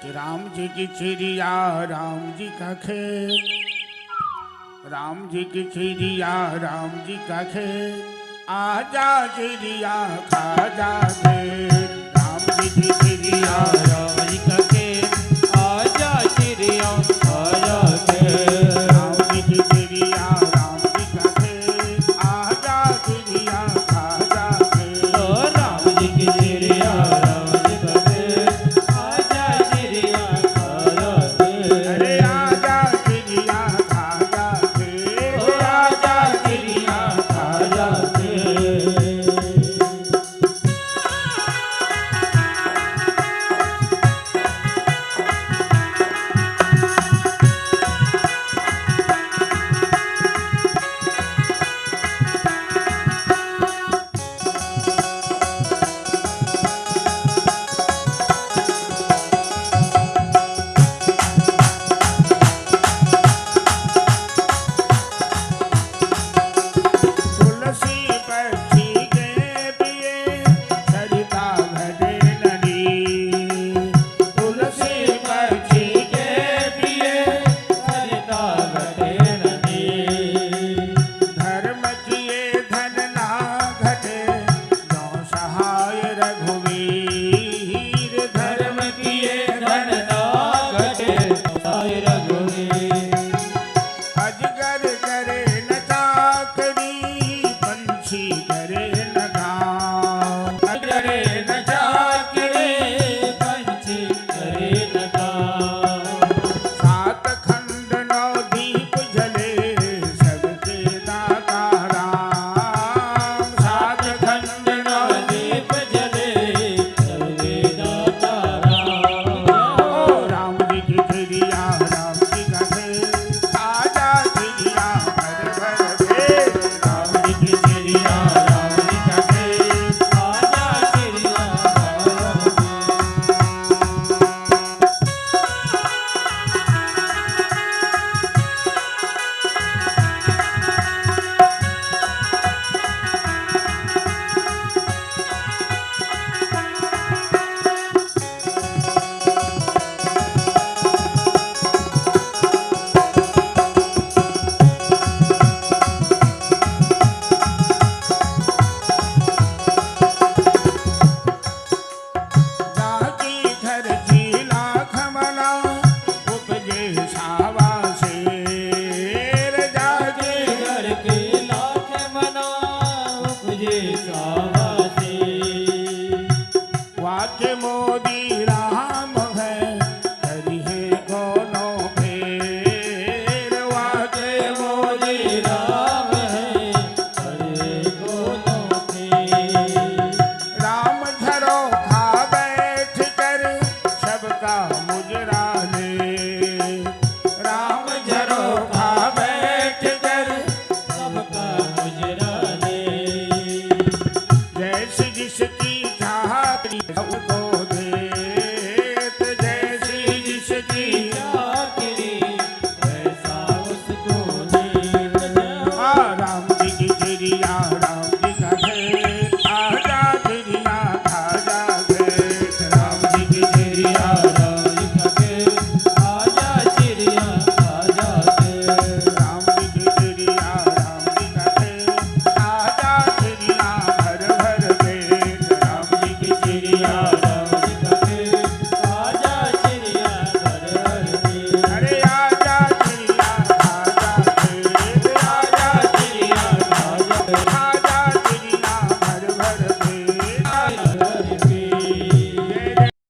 कि राम जी की चिड़िया राम जी का खेत, राम जी की चिड़िया राम जी का खेत, आजा चिड़िया खा जा खेत। राम जी की चिड़िया राम जी का खेत, आजा चिड़िया खा जा खेत। राम जी की चिड़िया राम जी का खेत, आजा चिड़िया खा जा खेत। ओ राम जी की चिड़िया राम जी का खेत, आजा चिड़िया खा जा खेत। अरे आजा चिड़िया खा जा खेत, ओ आजा चिड़िया खा जा खेत। तुलसी पक्षी के पिए सरिता भरे नदी। तुलसी पक्षी के प्रिय सरिता घटे नदी। धर्म किए धन ना घटे, जो सहाय रघुवीर। धर्म किए धन ना घटे, सहाय रघुवीर। अजगर करे न चाकरी, पंछी करे न गाँव। करे न चाकरी, पंछी करे न गाँव। सात खंड नौ दीप जले, सबके दाता राम। सात खंड नौ दीप जले, सबके दाता राम। ओ राम जी की चिड़िया राम जी का खेत, आजा चिड़िया भर भर खेत। राम जी की चिड़िया राम जी का खेत, आजा चिड़िया भर खेत। जाकी घर झीला खमना, उपजे छावा शेर। जाके घर के लाख मना, उपजे छावा से। वाक्य मोदी राम है, हरि है कोनो फेर। वाक्य मोदी राम है, हरे दोनों के। राम धरो खा बैठ कर, सबका मुझ